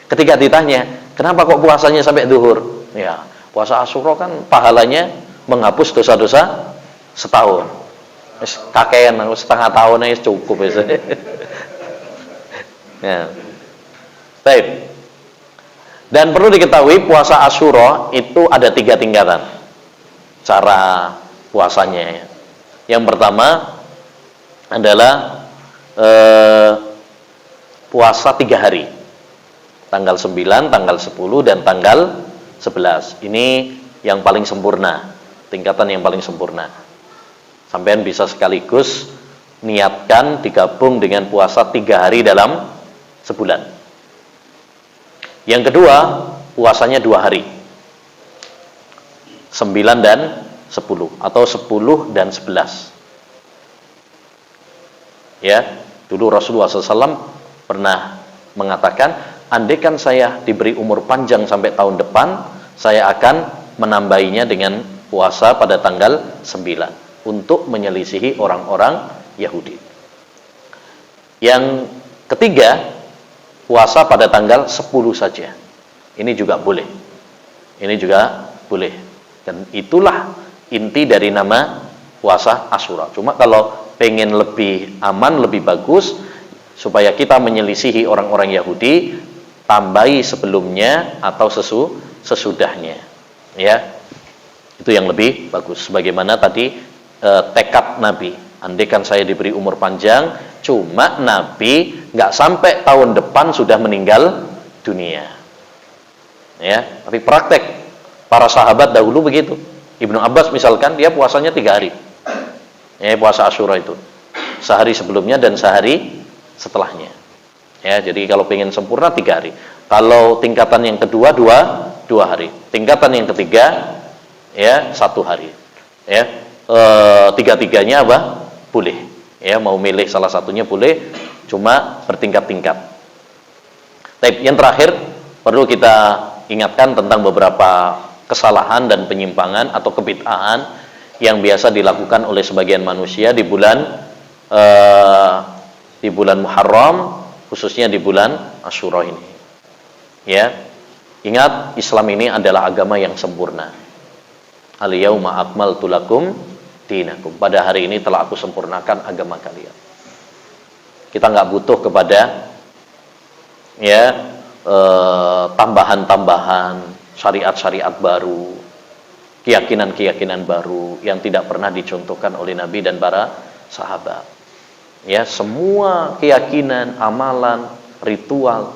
Ketika ditanya, kenapa kok puasanya sampai zuhur? Ya, puasa Asyura kan pahalanya menghapus dosa-dosa setahun. Kakean, setengah tahun aja cukup ya. Ya. Baik. Dan perlu diketahui puasa Asyura itu ada 3 tingkatan cara puasanya. Yang pertama adalah puasa 3 hari. Tanggal 9, tanggal 10, dan tanggal 11. Ini yang paling sempurna. Tingkatan yang paling sempurna. Sampean bisa sekaligus niatkan digabung dengan puasa 3 hari dalam sebulan. Yang kedua, puasanya 2 hari. 9 dan 10 atau 10 dan 11. Ya, dulu Rasulullah SAW pernah mengatakan, andaikan saya diberi umur panjang sampai tahun depan, saya akan menambahinya dengan puasa pada tanggal 9 untuk menyelisihi orang-orang Yahudi. Yang ketiga, puasa pada tanggal 10 saja. Ini juga boleh. Ini juga boleh. Dan itulah inti dari nama puasa Asyura. Cuma kalau pengen lebih aman, lebih bagus, supaya kita menyelisihi orang-orang Yahudi, tambahi sebelumnya atau sesudahnya. Ya, itu yang lebih bagus. Sebagaimana tadi tekad Nabi, andaikan saya diberi umur panjang, cuma Nabi nggak sampai tahun depan sudah meninggal dunia. Ya, tapi praktek para sahabat dahulu begitu. Ibnu Abbas misalkan, dia puasanya 3 hari. Ya, puasa Asyura itu sehari sebelumnya dan sehari setelahnya. Ya, jadi kalau pengen sempurna 3 hari. Kalau tingkatan yang kedua 2 hari. Tingkatan yang ketiga ya 1 hari. Ya, 3-tiganya apa? Boleh. Ya, mau milih salah satunya boleh, cuma bertingkat-tingkat. Tapi yang terakhir perlu kita ingatkan tentang beberapa kesalahan dan penyimpangan atau kebid'ahan yang biasa dilakukan oleh sebagian manusia di bulan Muharram, khususnya di bulan Asyura ini. Ya, ingat, Islam ini adalah agama yang sempurna. Al-yauma akmaltu lakum dinakum. Pada hari ini telah aku sempurnakan agama kalian. Kita nggak butuh kepada ya tambahan-tambahan syariat-syariat baru, keyakinan-keyakinan baru yang tidak pernah dicontohkan oleh Nabi dan para sahabat. Ya, semua keyakinan, amalan, ritual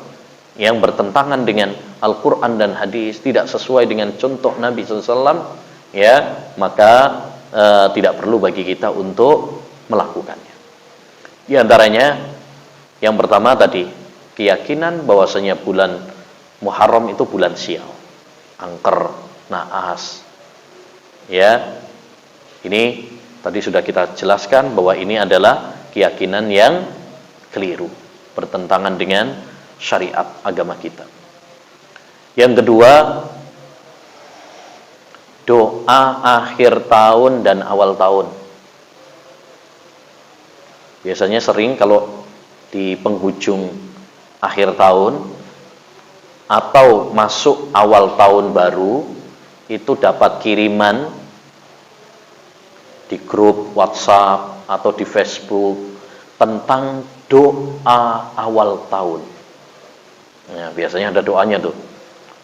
yang bertentangan dengan Al-Quran dan hadis, tidak sesuai dengan contoh Nabi SAW, ya, maka tidak perlu bagi kita untuk melakukannya. Di antaranya yang pertama tadi, keyakinan bahwasanya bulan Muharram itu bulan sial, angker, naas. Ya, ini tadi sudah kita jelaskan bahwa ini adalah keyakinan yang keliru, bertentangan dengan syariat agama kita. Yang kedua, doa akhir tahun dan awal tahun. Biasanya sering kalau di penghujung akhir tahun atau masuk awal tahun baru, itu dapat kiriman di grup WhatsApp atau di Facebook tentang doa awal tahun. Ya, biasanya ada doanya tuh.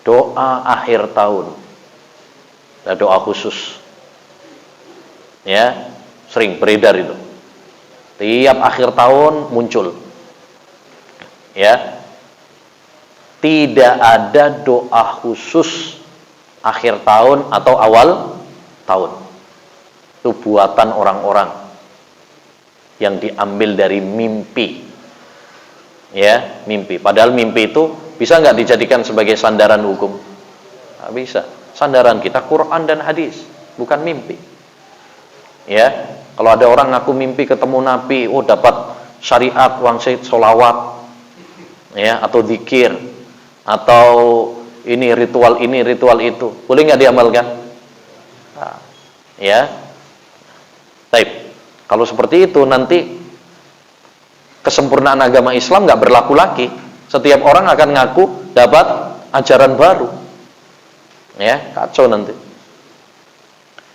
Doa akhir tahun. Ada doa khusus. Ya, sering beredar itu. Tiap akhir tahun muncul. Ya. Tidak ada doa khusus akhir tahun atau awal tahun. Itu buatan orang-orang yang diambil dari mimpi. Ya, mimpi. Padahal mimpi itu bisa nggak dijadikan sebagai sandaran hukum? Nggak bisa. Sandaran kita Quran dan hadis, bukan mimpi. Ya, kalau ada orang ngaku mimpi ketemu Nabi, oh dapat syariat, wangsit, sholawat, ya, atau zikir, atau ini ritual itu, boleh nggak diamalkan? Nah, ya, baik. Kalau seperti itu nanti kesempurnaan agama Islam nggak berlaku lagi. Setiap orang akan ngaku dapat ajaran baru, ya, kacau nanti.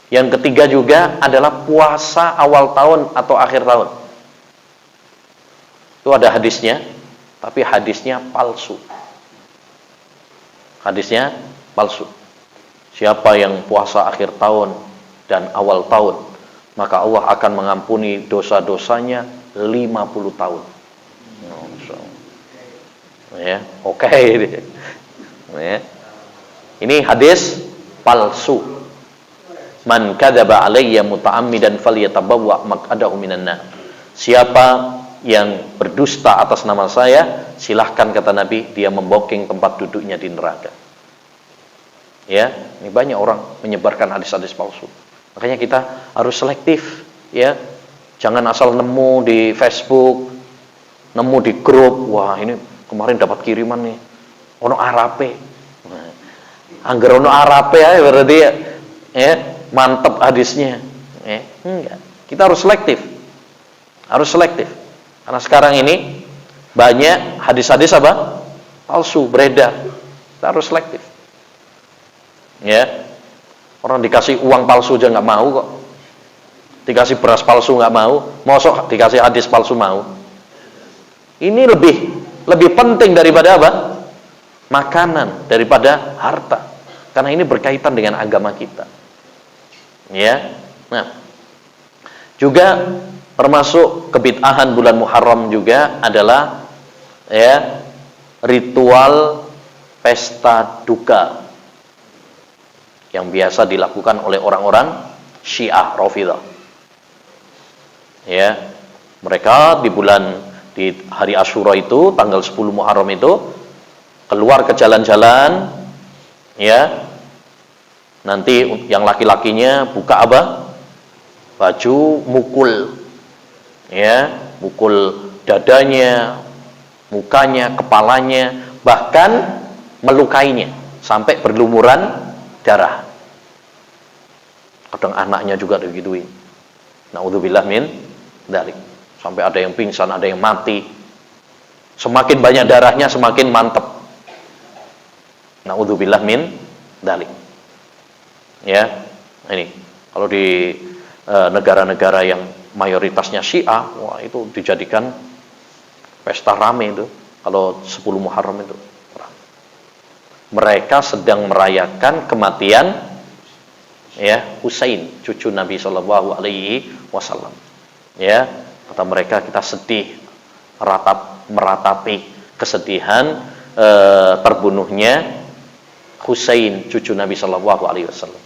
Yang ketiga juga adalah puasa awal tahun atau akhir tahun. Itu ada hadisnya, tapi hadisnya palsu. Hadisnya palsu. Siapa yang puasa akhir tahun dan awal tahun, maka Allah akan mengampuni dosa-dosanya 50 tahun. Ya, oke. Ya. Ini hadis palsu. Man kadzaba alayya muta'ammidan falyatabawwa maq'adahu minan nar. Siapa yang berdusta atas nama saya, silahkan kata Nabi, dia membooking tempat duduknya di neraka. Ya, ini banyak orang menyebarkan hadis-hadis palsu. Makanya kita harus selektif, ya. Jangan asal nemu di Facebook, nemu di grup, wah ini kemarin dapat kiriman nih, ono Arape. Nah, angger ono Arape aja berarti ya, mantep hadisnya. Enggak. Kita harus selektif. Harus selektif. Karena sekarang ini banyak hadis-hadis apa? Palsu beredar. Kita harus selektif. Ya. Orang dikasih uang palsu aja nggak mau kok. Dikasih beras palsu nggak mau, mosok dikasih hadis palsu mau. Ini lebih penting daripada apa? Makanan, daripada harta. Karena ini berkaitan dengan agama kita. Ya. Nah, juga termasuk kebid'ahan bulan Muharram juga adalah ya ritual pesta duka yang biasa dilakukan oleh orang-orang Syiah Rafidhah. Ya, mereka di hari Asyura itu tanggal 10 Muharram itu keluar ke jalan-jalan, ya. Nanti yang laki-lakinya buka apa? Baju mukul. Ya, mukul dadanya, mukanya, kepalanya, bahkan melukainya sampai berlumuran darah. Kadang anaknya juga digituin. Naudzubillah min dzalik. Sampai ada yang pingsan, ada yang mati. Semakin banyak darahnya semakin mantep. Naudzubillah min dzalik. Ya, ini kalau di negara-negara yang mayoritasnya Syiah, wah itu dijadikan pesta rame itu. Kalau 10 Muharram itu, mereka sedang merayakan kematian ya Husain, cucu Nabi Shallallahu Alaihi Wasallam. Ya, kata mereka kita sedih, meratapi kesedihan terbunuhnya Husain, cucu Nabi Shallallahu Alaihi Wasallam.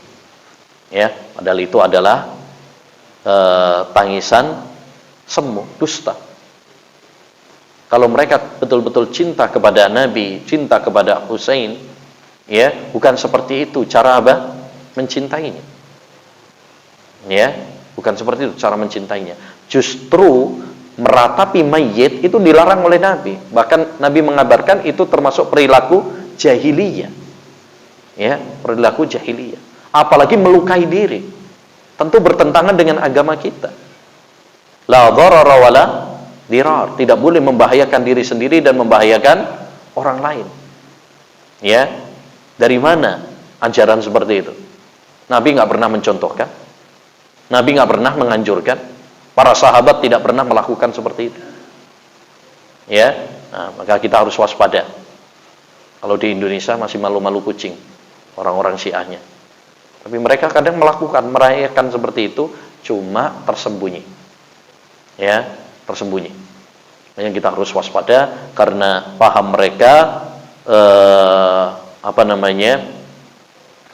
Ya, padahal itu adalah tangisan semu, dusta. Kalau mereka betul-betul cinta kepada Nabi, cinta kepada Husain, ya, bukan seperti itu cara apa? Mencintainya. Ya, bukan seperti itu cara mencintainya. Justru meratapi mayit itu dilarang oleh Nabi. Bahkan Nabi mengabarkan itu termasuk perilaku jahiliyah. Ya, perilaku jahiliyah. Apalagi melukai diri. Tentu bertentangan dengan agama kita. La dharara wala dirar. Tidak boleh membahayakan diri sendiri dan membahayakan orang lain. Ya, dari mana ajaran seperti itu? Nabi nggak pernah mencontohkan. Nabi nggak pernah menganjurkan, para sahabat tidak pernah melakukan seperti itu. Ya, nah, maka kita harus waspada. Kalau di Indonesia masih malu-malu kucing orang-orang Syiahnya. Tapi mereka kadang melakukan, merayakan seperti itu, cuma tersembunyi. Ya, tersembunyi. Makanya kita harus waspada karena paham mereka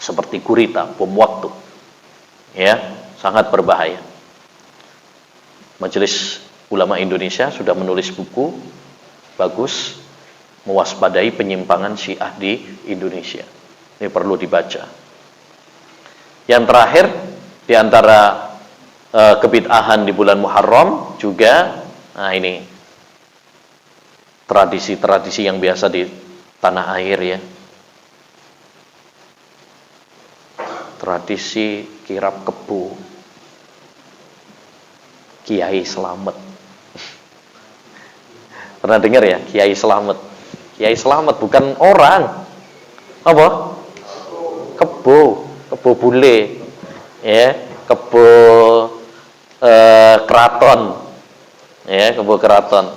seperti gurita, bom waktu. Ya, sangat berbahaya. Majelis Ulama Indonesia sudah menulis buku bagus, mewaspadai penyimpangan Syiah di Indonesia. Ini perlu dibaca. Yang terakhir, di antara kebid'ahan di bulan Muharram juga, nah ini tradisi-tradisi yang biasa di tanah air ya. Tradisi kirap kebo Kiai Slamet. Pernah dengar ya, Kiai Slamet? Kiai Slamet bukan orang. Apa? Kebo bule. Ya, kebo keraton. Ya, kebo keraton.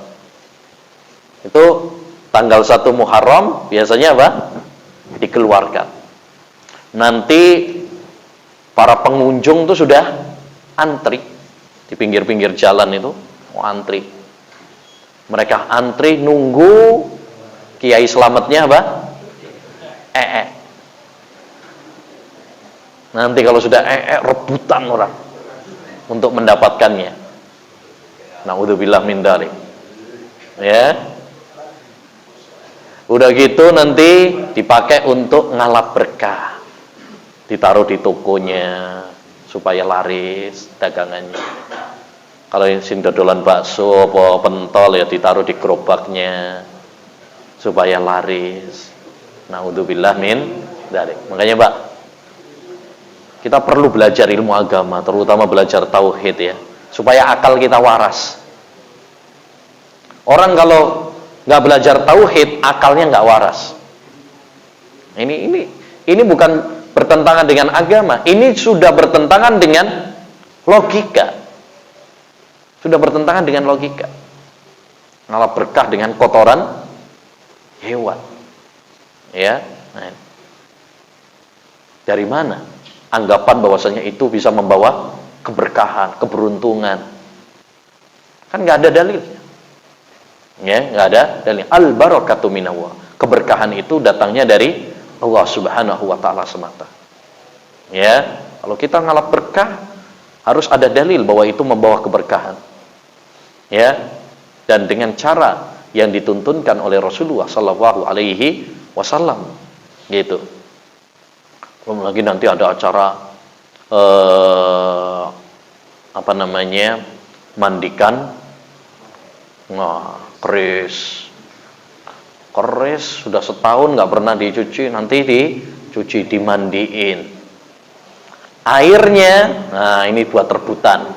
Itu tanggal 1 Muharram biasanya apa? Dikeluarkan. Nanti para pengunjung tuh sudah antri di pinggir-pinggir jalan itu, antri. Mereka antri nunggu Kiai Slametnya apa? Nanti kalau sudah rebutan orang untuk mendapatkannya. Na'udzubillah min dzalik. Ya. Udah gitu nanti dipakai untuk ngalap berkah. Ditaruh di tokonya supaya laris dagangannya. Kalau yang sindodolan bakso apa pentol ya ditaruh di gerobaknya supaya laris. Na'udzubillah min dzalik. Makanya Pak, kita perlu belajar ilmu agama, terutama belajar tauhid ya, supaya akal kita waras. Orang kalau nggak belajar tauhid, akalnya nggak waras. Ini bukan bertentangan dengan agama, ini sudah bertentangan dengan logika. Sudah bertentangan dengan logika. Ngalap berkah dengan kotoran hewan. Ya. Nah, dari mana anggapan bahwasanya itu bisa membawa keberkahan, keberuntungan? Kan nggak ada dalilnya. Ya, nggak ada dalil. Al barakatu minallah. Keberkahan itu datangnya dari Allah Subhanahu wa taala semata. Ya, kalau kita ngalap berkah harus ada dalil bahwa itu membawa keberkahan. Ya, dan dengan cara yang dituntunkan oleh Rasulullah sallallahu alaihi wasallam. Gitu. Belum lagi nanti ada acara mandikan keris sudah setahun nggak pernah dicuci, nanti dicuci, dimandiin airnya. Nah, ini buat rebutan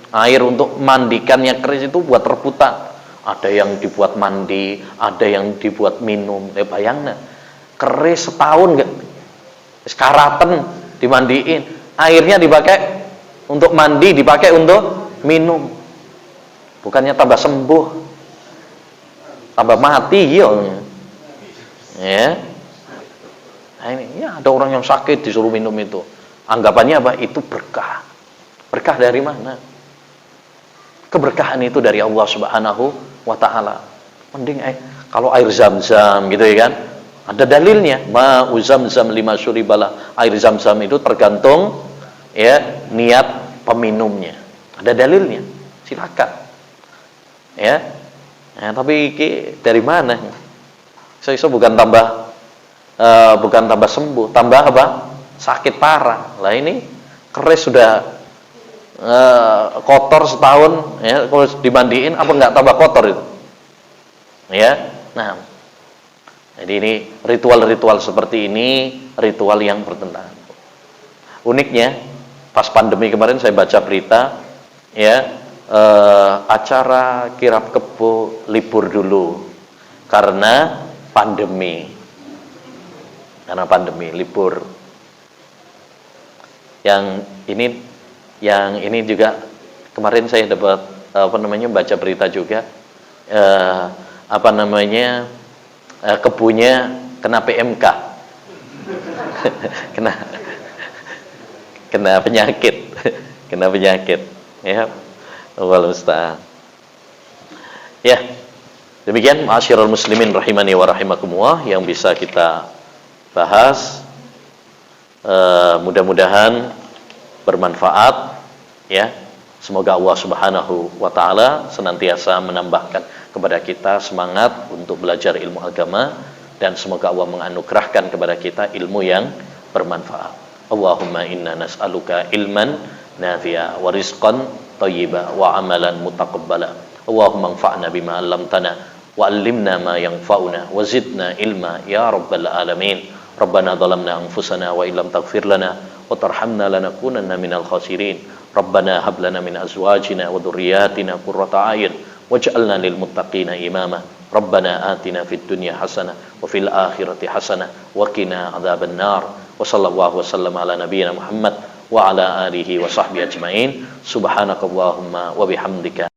air untuk mandikannya keris itu buat rebutan. Ada yang dibuat mandi, ada yang dibuat minum. Bayangna keris setahun nggak sekaraten dimandiin, airnya dipakai untuk mandi, dipakai untuk minum. Bukannya tambah sembuh, tambah mati ya. Nah, ini ya ada orang yang sakit disuruh minum itu. Anggapannya apa? Itu berkah. Berkah dari mana? Keberkahan itu dari Allah Subhanahu wa taala. Mending kalau air Zam-Zam gitu ya kan. Ada dalilnya. Ma'u Zam-Zam lima syuribala. Air Zam-Zam itu tergantung ya niat peminumnya. Ada dalilnya. Silakan. Ya. Nah, tapi dari mana? Saya bukan tambah sembuh, tambah apa? Sakit parah. Lah ini keris sudah kotor setahun, ya, kalau dimandiin apa nggak tambah kotor itu? Ya. Nah, jadi ini ritual-ritual seperti ini, ritual yang bertentangan. Uniknya, pas pandemi kemarin saya baca berita, ya, acara kirap kebo libur dulu karena pandemi libur. Yang ini juga kemarin saya dapat baca berita juga, kebunnya kena PMK. kena penyakit. Kena penyakit, ya. Wallahu musta'an. Ya. Demikian ma'asyiral muslimin rahimani wa rahimakumullah yang bisa kita bahas. Mudah-mudahan bermanfaat, ya. Semoga Allah Subhanahu wa taala senantiasa menambahkan kepada kita semangat untuk belajar ilmu agama, dan semoga Allah menganugerahkan kepada kita ilmu yang bermanfaat. Allahumma inna nas'aluka ilman nafi'a wa rizqan thayyiba wa amalan mutaqabbala. Allahumma anfa'na bima 'allamtana wa 'allimna ma yanfa'una wa zidna ilma ya rabbal alamin. Rabbana dhalamna anfusana wa illam taghfir lana wa tarhamna lanakunanna minal khasirin. Rabbana hab lana min azwajina wa dhurriyyatina qurrata a'yun waj'alna lil muttaqina imama. Rabbana atina fid dunya hasanah wa fil akhirati hasanah wa qina adzaban nar. Wa sallallahu wasallam ala nabiyyina Muhammad wa ala alihi wa sahbihi ajmain. Subhanakallahumma wa bihamdika